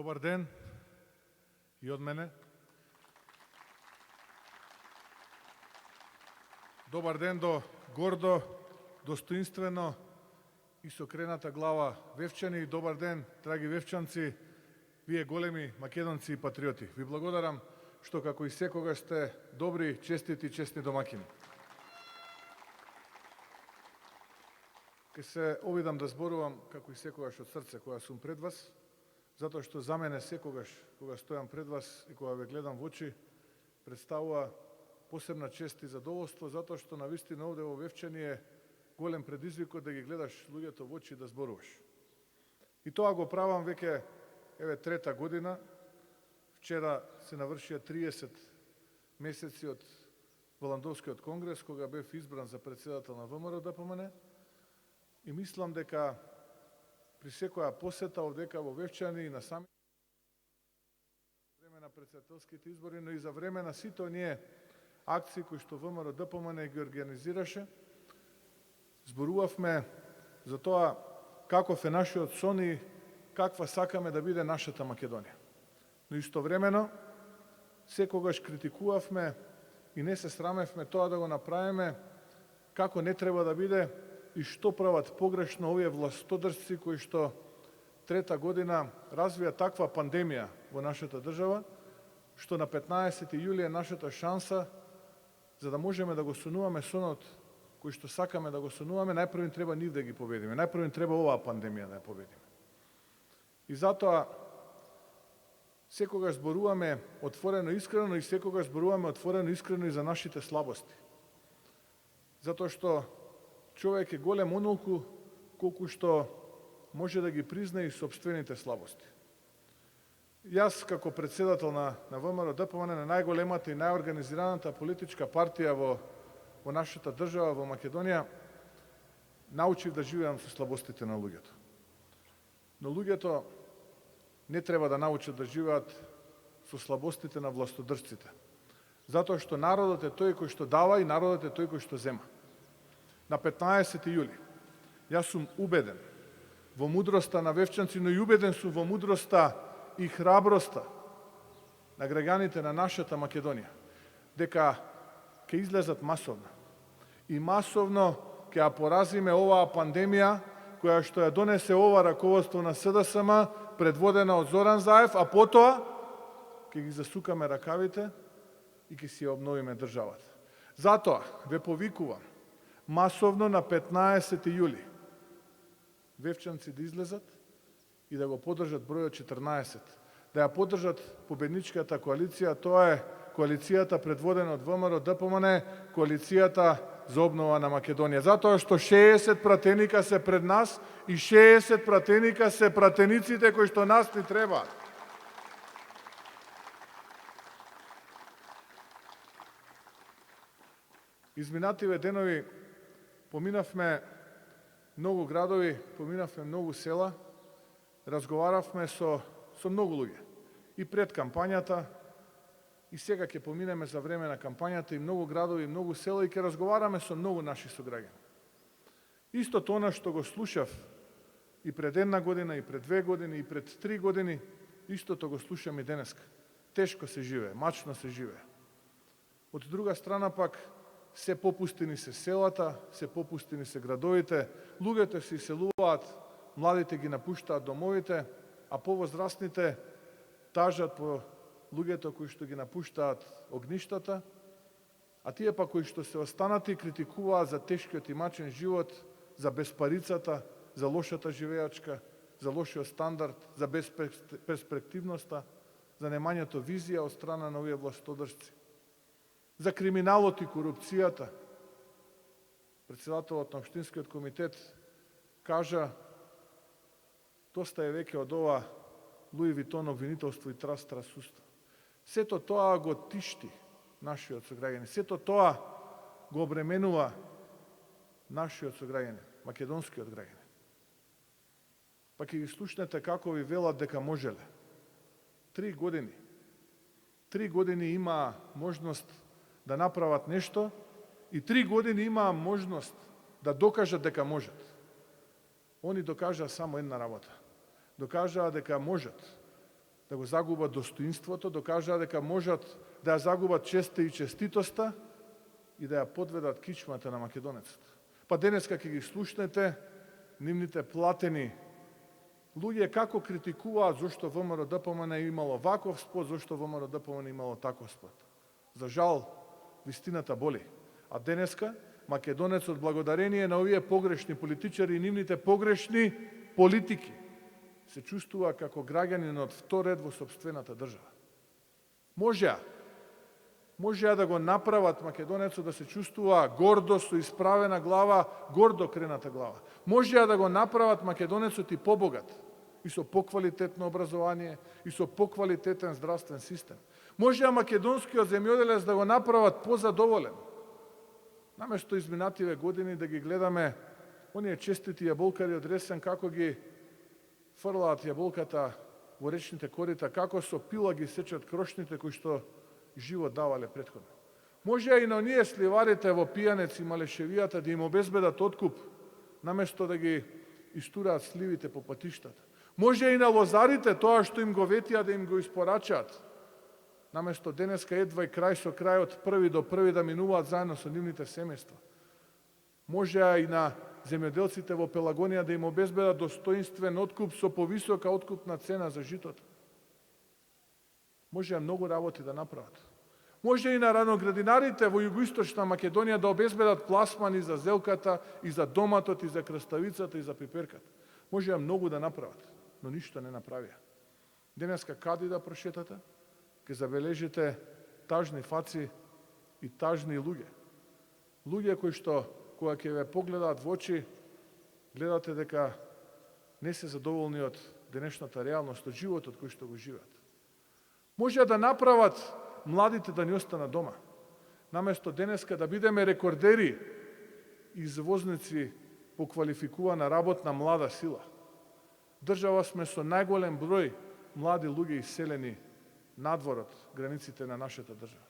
Добар ден и од мене. Добар ден до гордо, достоинствено и со крената глава вевчани. Добар ден, драги вевчанци, вие големи македонци и патриоти. Ви благодарам што како и секогаш сте добри, честити и честни домакини. Ке се обидам да зборувам како и секогаш од срце кога сум пред вас, затоа што за мене секогаш кога стојам пред вас и кога ве гледам во очи, представува посебна чест и задоволство, затоа што навистина овде во Вевчани е голем предизвикот да ги гледаш луѓето во очи и да зборуваш. И тоа го правам веќе трета година. Вчера се навршија 30 месеци од Воландовскиот конгрес, кога бев избран за председател на ВМРО-ДПМН, и мислам дека при секоја посета овдека во Вевчани и на сами време на председателските избори, но и за време на сите оние акции кои што ВМРО-ДПМН ги организираше, зборувавме за тоа каков е нашиот сон и каква сакаме да биде нашата Македонија. Но истовремено секогаш критикувавме и не се срамевме тоа да го направиме како не треба да биде и што прават погрешно овие властодржци кои што трета година развија таква пандемија во нашата држава, што на 15 јули е нашата шанса за да можеме да го сонуваме сонот кој што сакаме да го сонуваме, најпрво треба нив да ги победиме, најпрво треба оваа пандемија да ја победиме. И затоа секогаш зборуваме отворено и искрено и секогаш зборуваме отворено и искрено и за нашите слабости. Затоа што човек е голем онолку колку што може да ги признае и сопствените слабости. Јас како председател на ВМРО-ДПМН, на најголемата и најорганизираната политичка партија во нашата држава, во Македонија, научив да живеам со слабостите на луѓето. Но луѓето не треба да научат да живеат со слабостите на властодржците. Затоа што народот е тој кој што дава и народот е тој кој што зема. На 15 јули јас сум убеден во мудроста на вевчанци, но и убеден сум во мудроста и храброста на граѓаните на нашата Македонија, дека ќе излезат масовно. И масовно ќе ја поразиме оваа пандемија која што ја донесе ова раководство на СДСМ, предводена од Зоран Заев, а потоа ќе ги засукаме ракавите и ќе си ја обновиме државата. Затоа ве повикувам масовно на 15 јули вевчанци да излезат и да го поддржат бројот 14, да ја поддржат победничката коалиција, тоа е коалицијата предводена од ВМРО-ДПМН, коалицијата за обнова на Македонија. Затоа што 60 пратеника се пред нас и 60 пратеника се пратениците кои што нас ни треба. Изминативе денови поминавме многу градови, поминавме многу села, разговаравме со многу луѓе. И пред кампањата, и сега ќе поминеме за време на кампањата и многу градови, и многу села, и ќе разговараме со многу наши сограѓани. Истото она што го слушав и пред една година, и пред 2 години, и пред 3 години, истото го слушам и денеска. Тешко се живее, мачно се живее. Од друга страна пак, се попустини се селата, се попустини се градовите, луѓето се иселуваат, младите ги напуштаат домовите, а повозрастните тажат по луѓето кои што ги напуштаат огништата, а тие па кои што се останати критикуваат за тешкиот и мачен живот, за безпарицата, за лошата живеачка, за лошиот стандард, за безперспективноста, за немањето визија од страна на овие властодржци, за криминалот и корупцијата. Председателот на Општинскиот комитет кажа доста е веќе од ова Луи Витон обвинителство и трасуство. Сето тоа го тишти нашиот сограѓани, сето тоа го обременува нашиот сограѓани, македонскиот граѓани. Па ќе ги слушнете како ви велат дека можеле. 3 години. 3 години имаа можност да направат нешто и 3 години имаа можност да докажат дека можат. Они докажаа само една работа. Докажаа дека можат да го загубат достоинството, докажаа дека можат да ја загубат честа и честитоста и да ја подведат кичмата на македонецот. Па денеска ќе ги слушнете нивните платени луѓе како критикуваат зошто ВМРО-ДПМН имало ваков спот, зошто ВМРО-ДПМН имало таков спот. За жал, вистината боли. А денеска македонецот благодарение на овие погрешни политичари и нивните погрешни политики се чувствува како граѓанин од втор ред во сопствената држава. Можеа да го направат македонецот да се чувствува гордо со исправена глава, гордо крената глава. Можеа да го направат македонецот и побогат, и со поквалитетно образование, и со поквалитетен здравствен систем. Можеа македонскиот земјоделец да го направат позадоволен. Наместо изминативе години да ги гледаме оние честити јаболкари од Ресен како ги фрлаат јаболката во речните корита, како со пила ги сечат крошните кои што живот давале претходно. Можеа и на оние сливарите во Пијанец и Малешевијата да им обезбедат откуп, наместо да ги истураат сливите по патиштата. Можеа и на лозарите тоа што им го ветија да им го испорачаат, наместо денеска едва и крај со крај од први до први да минуваат заедно со нивните семејства. Можеа и на земјоделците во Пелагонија да им обезбедат достоинствен откуп со повисока откупна цена за житото. Можеа многу работи да направат. Може и на раноградинарите во југоисточна Македонија да обезбедат пласмани за зелката, и за доматот, и за краставицата, и за пиперката. Можеа многу да направат, но ништо не направија. Денеска каде да прошетате, ќе забележите тажни фаци и тажни луѓе. Луѓе кои што, кога ќе ве погледаат во очи, гледате дека не се задоволни од денешната реалност, од животот кој што го живеат. Може да направат младите да не останат дома. Наместо денеска да бидеме рекордери извозници по квалификувана работна млада сила. Држава сме со најголем број млади луѓе иселени надвор од границите на нашата држава.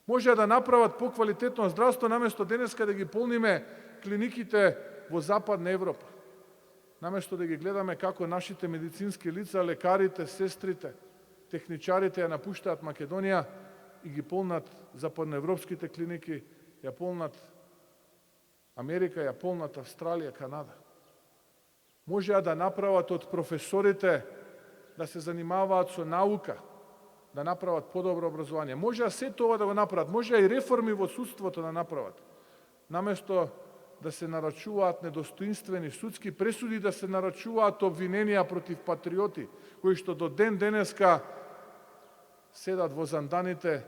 Може да направат поквалитетно здравство, наместо денеска да ги полниме клиниките во Западна Европа. Наместо да ги гледаме како нашите медицински лица, лекарите, сестрите, техничарите ја напуштаат Македонија и ги полнат западноевропските клиники, ја полнат Америка, ја полнат Австралија, Канада. Можеа да направат од професорите да се занимаваат со наука, да направат подобро образование. Можеа се тоа да го направат, можеа и реформи во судството да направат. Наместо да се нарачуваат недостоинствени судски пресуди, да се нарачуваат обвиненија против патриоти, кои што до ден денеска седат во занданите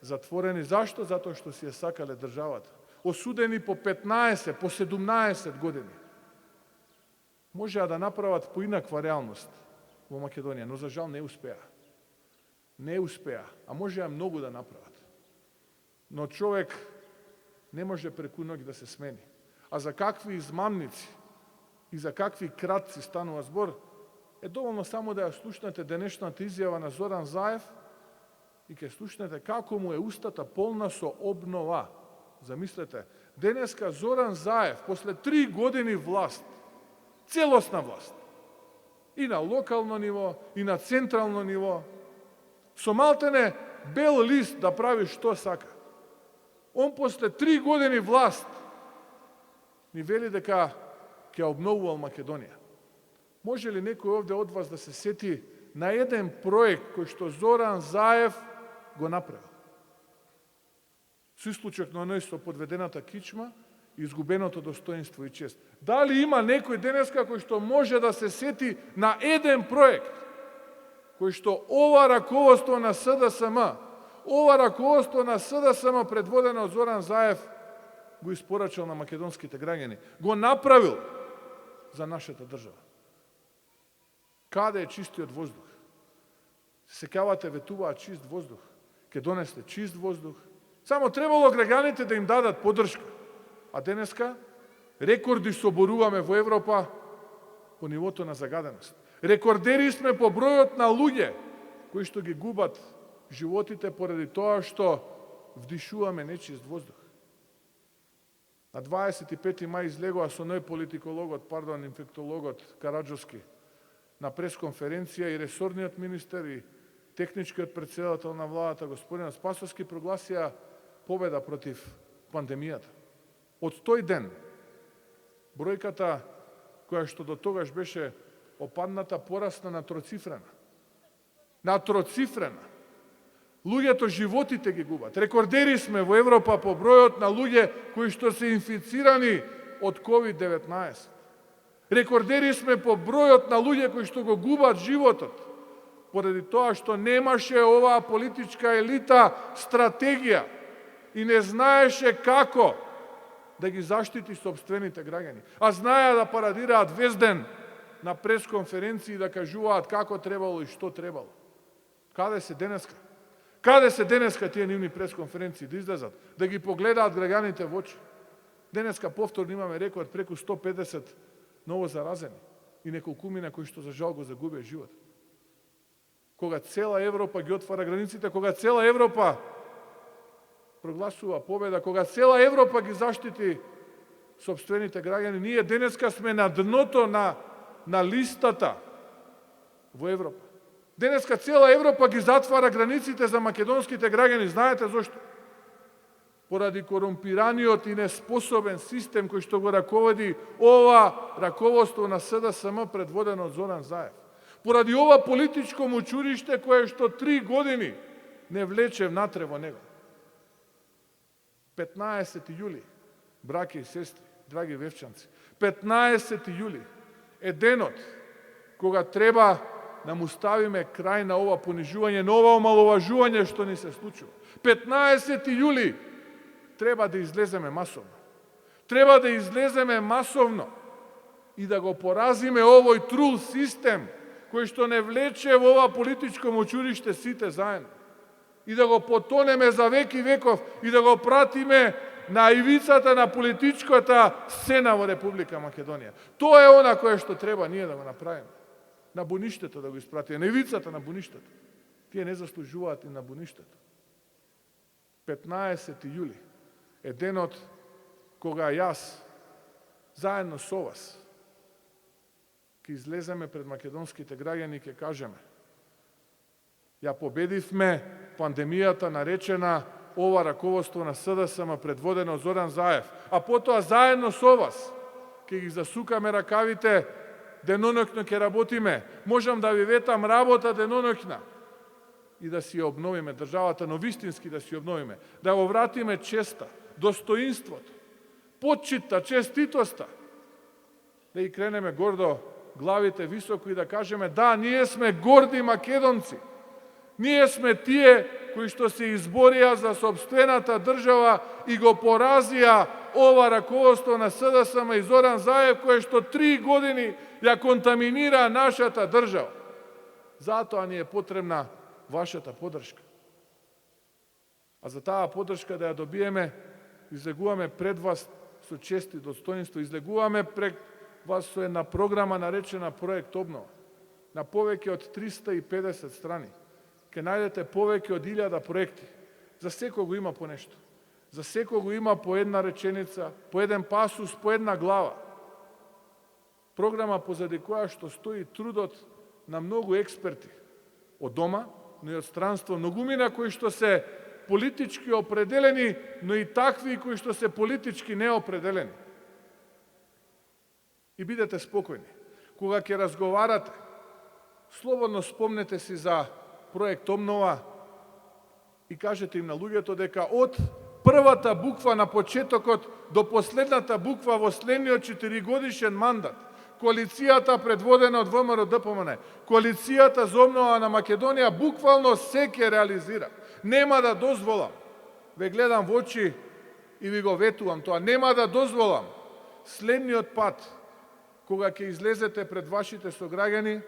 затворени. Зашто? Затоа што си ја сакале државата. Осудени по 15, по 17 години. Можеа да направат поинаква реалност во Македонија, но за жал не успеа. Не успеа, а можеа многу да направат. Но човек не може преку ноќ да се смени. А за какви измамници и за какви кратци станува збор, е доволно само да ја слушнете денешната изјава на Зоран Заев и ќе слушнете како му е устата полна со обнова. Замислете, денеска Зоран Заев, после 3 години власт, целосна власт, и на локално ниво, и на централно ниво, со малтене бел лист да прави што сака. Он после 3 години власт ни вели дека ќе обновувал Македонија. Може ли некој овде од вас да се сети на еден проект кој што Зоран Заев го направил? Со исклучок на оној со подведената кичма и изгубеното достоинство и чест. Дали има некој денеска кој што може да се сети на еден проект кој што ова раководство на СДСМ, предводено од Зоран Заев, го испорачал на македонските граѓани, го направил за нашата држава? Каде е чистиот воздух? Секавате ветуваат чист воздух. Ке донесте чист воздух. Само требало граѓаните да им дадат поддршка. А денеска рекорди соборуваме во Европа по нивото на загаденост. Рекордери сме по бројот на луѓе кои што ги губат животите поради тоа што вдишуваме нечист воздух. На 25. мај излегува со ној инфектологот Караджовски на пресконференција и ресорниот министер и техничкиот председател на владата, господин Спасовски, прогласија победа против пандемијата. Од тој ден, бројката која што до тогаш беше опадната, порасна на троцифрена. На троцифрена. Луѓето животите ги губат. Рекордери сме во Европа по бројот на луѓе кои што се инфицирани од COVID-19. Рекордери сме по бројот на луѓе кои што го губат животот, поради тоа што немаше оваа политичка елита стратегија и не знаеше како да ги заштити сопствените граѓани. А знаеа да парадираат вес ден на пресконференции да кажуваат како требало и што требало. Каде се денеска? Каде се денеска тие нивни пресконференции да излезат, да ги погледаат граѓаните во очи? Денеска повторно имаме рекорд преку 150 ново заразени и неколкумина кои што за жал го загубија живот. Кога цела Европа ги отвара границите, кога цела Европа прогласува победа, кога цела Европа ги заштити сопствените граѓани, ние денеска сме на дното на листата во Европа. Денеска цела Европа ги затвара границите за македонските граѓани. Знаете зошто? Поради корумпираниот и неспособен систем кој што го раководи ова раководство на СДСМ предводено од Зоран Заев. Поради ова политичко мучуриште кое што 3 години не влече внатре во него. 15. јули, браќи и сестри, драги вевчанци, 15. јули е денот кога треба да му ставиме крај на ова понижување, на ова омаловажување што ни се случува. 15. јули треба да излеземе масовно. Треба да излеземе масовно и да го поразиме овој трул систем кој што не влече во ова политичко мочуриште сите заедно. И да го потонеме за веки веков и да го пратиме на ивицата на политичката сцена во Република Македонија. Тоа е она кое што треба ние да го направиме. На буништето да го испратиме, на ивицата на буништето. Тие не заслужуваат и на буништето. 15. јули е денот кога јас, заедно со вас, ќе излеземе пред македонските граѓани и ќе кажеме: ја победивме пандемијата наречена ова раководство на СДСМ предводено од Зоран Заев, а потоа заедно со вас ќе ги засукаме ракавите, деноноќно ќе работиме. Можам да ви ветам работа деноноќна и да си ја обновиме државата, но вистински да си обновиме, да го вратиме честа, достоинството, почита, честитоста, да и кренеме гордо главите високо и да кажеме: да, ние сме горди македонци. Ние сме тие кои што се изборија за сопствената држава и го поразија ова раководство на СДСМ и Зоран Заев, кое што 3 години ја контаминира нашата држава. Затоа ни е потребна вашата поддршка. А за таа поддршка да ја добиеме, излегуваме пред вас со чест и достоинство, излегуваме пред вас со една програма наречена Проект Обнова, на повеќе од 350 страни. Ке најдете повеќе од 1000 проекти. За секого има по нешто. За секого има по една реченица, по еден пасус, по една глава. Програма позади која што стои трудот на многу експерти од дома, но и од странство, многумина кои што се политички определени, но и такви кои што се политички неопределени. И бидете спокојни. Кога ќе разговарате, слободно спомнете си за Проект Обнова и кажете им на луѓето дека од првата буква на почетокот до последната буква во следниот 4-годишен мандат, коалицијата предводена од ВМРО-ДПМН, коалицијата за обнова на Македонија буквално се ќе реализира. Нема да дозволам, ве гледам во очи и ви го ветувам тоа, нема да дозволам следниот пат, кога ќе излезете пред вашите сограѓани,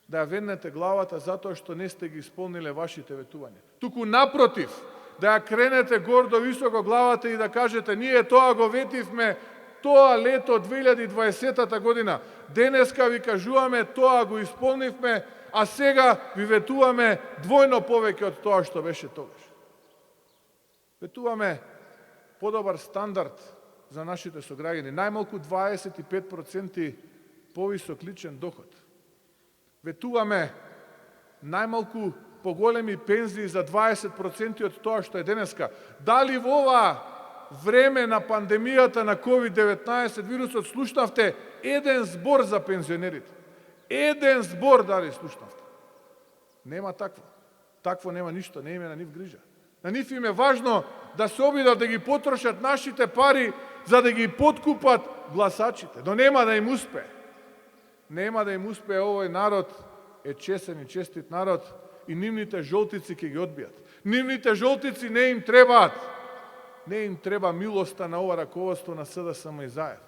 да ја веднете главата затоа што не сте ги исполниле вашите ветувања. Туку напротив, да ја кренете гордо високо главата и да кажете: ние тоа го ветивме тоа лето 2020 година. Денеска ви кажуваме тоа го исполнивме, а сега ви ветуваме двојно повеќе од тоа што беше тогаш. Ветуваме подобар стандард за нашите сограѓани, најмалку 25% повисок личен доход. ветуваме најмалку поголеми пензии за 20% од тоа што е денеска. Дали во ова време на пандемијата на COVID-19 вирусот слушнавте еден збор за пензионерите? Еден збор дали слушнавте? Нема такво. Такво нема ништо, не име на нив грижа. На нив им е важно да се обидат да ги потрошат нашите пари за да ги подкупат гласачите. Но нема да им успее. Нема да им успее. Овој народ е чесен и честит народ и нивните жолтици ќе ги одбијат. Нивните жолтици не им требаат. Не им треба милоста на ова раководство на СДСМ и ЗАЕВ.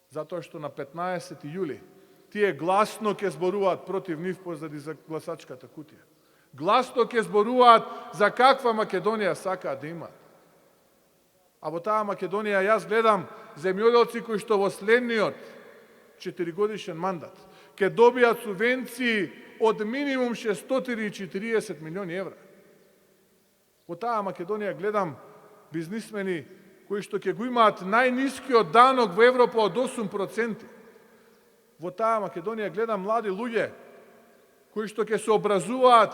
Затоа што на 15 јули тие гласно ќе зборуваат против нив позади за гласачката кутија. Гласно ќе зборуваат за каква Македонија сакаат да имаат. А во таа Македонија јас гледам земјоделци кои што во следниот 4-годишен мандат ќе добијат субвенции од минимум 640 милиони евра. Во таа Македонија гледам бизнисмени кои што ќе го имаат најнискиот данок во Европа од 8%. Во таа Македонија гледам млади луѓе кои што ќе се образуваат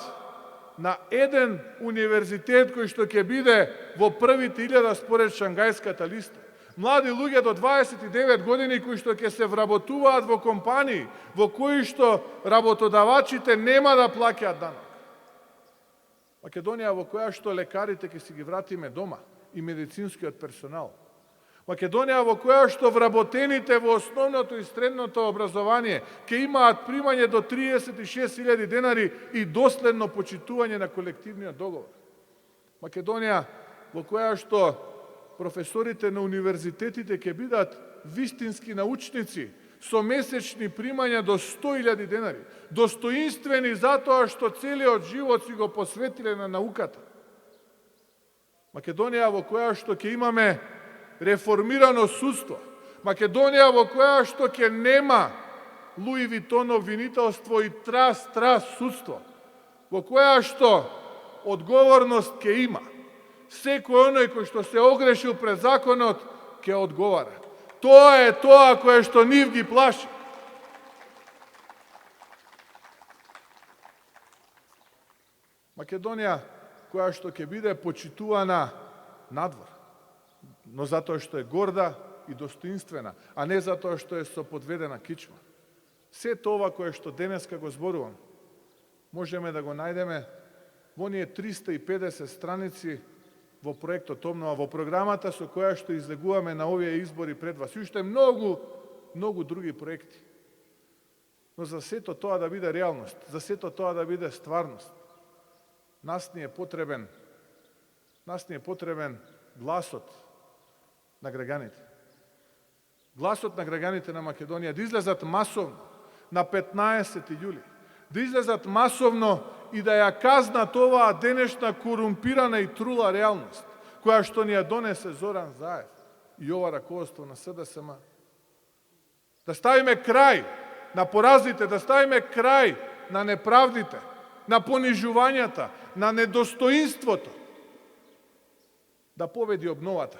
на еден универзитет кој што ќе биде во првите 1000 според Шангајската листа. Млади луѓе до 29 години кои што ќе се вработуваат во компании во кои што работодавачите нема да плаќаат данок. Македонија во која што лекарите ќе си ги вратиме дома и медицинскиот персонал. Македонија во која што вработените во основното и средното образование ќе имаат примање до 36.000 денари и доследно почитување на колективниот договор. Македонија во која што професорите на универзитетите ќе бидат вистински научници со месечни примања до 100.000 денари, достоинствени затоа што целиот живот си го посветиле на науката. Македонија во која што ќе имаме реформирано судство. Македонија во која што ќе нема Луи Витонов винителство и трас судство. Во која што одговорност ќе има. Секој оној кој што се огрешил пред законот ќе одговара. Тоа е тоа кое што нив ги плаши. Македонија која што ќе биде почитувана надвор, но затоа што е горда и достоинствена, а не затоа што е со подведена кичма. Се тоа кое што денеска го зборувам, можеме да го најдеме во оние 350 страници во проектот Обнова, во програмата со која што излегуваме на овие избори пред вас. И уште многу други проекти. Но за сето тоа да биде реалност, за сето тоа да биде стварност, нас ни е потребен гласот на граѓаните. Гласот на граѓаните на Македонија да излезат масовно на 15 јули, да излезат масовно и да ја казнат оваа денешна корумпирана и трула реалност, која што ни ја донесе Зоран Заев и ова раководство на СДСМ. Да ставиме крај на поразите, да ставиме крај на неправдите, на понижувањата, на недостоинството. Да победи обновата,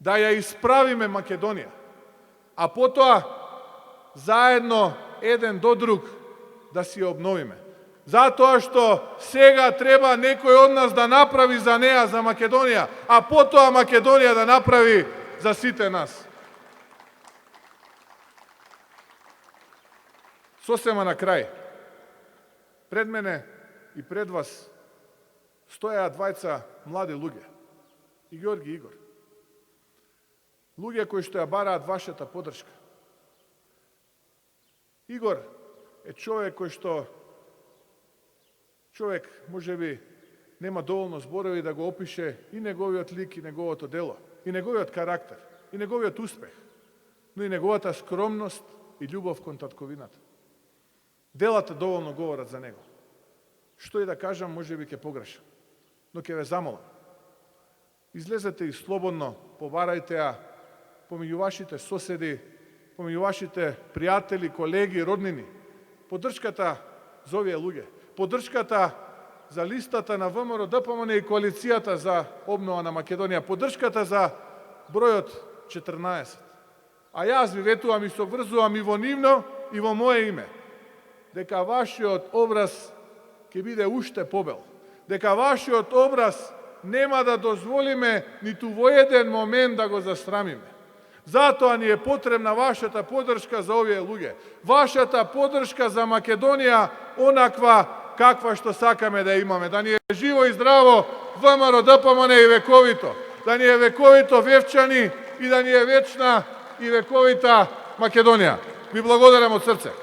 да ја исправиме Македонија, а потоа заедно еден до друг да си ја обновиме. Затоа што сега треба некој од нас да направи за неа, за Македонија, а потоа Македонија да направи за сите нас. Сосема на крај. Пред мене и пред вас стоеа двајца млади луѓе, и Георги и Игор. Луѓе кои што ја бараат вашата поддршка. Игор е човек кој што можеби нема доволно зборови да го опише и неговиот лик, и неговото дело, и неговиот карактер, и неговиот успех, но и неговата скромност и љубов кон татковината. Делата доволно говорат за него. Што и да кажам, можеби ќе погрешам, но ќе ве замолам. Излезете и слободно побарајте ја помеѓу вашите соседи, помеѓу вашите пријатели, колеги, роднини. Поддршката за овие луѓе, поддршката за листата на ВМРО, ДПМН и коалицијата за обнова на Македонија, поддршката за бројот 14. А јас ви ветувам и се обврзувам и во нивно и во мое име, дека вашиот образ ќе биде уште побел, дека вашиот образ нема да дозволиме ниту во еден момент да го застрамиме. Затоа ни е потребна вашата поддршка за овие луѓе. Вашата поддршка за Македонија, онаква каква што сакаме да имаме. Да ни е живо и здраво ВМРО, ДПМН и вековито. Да ни е вековито Вевчани и да ни е вечна и вековита Македонија. Ви благодарам од срце.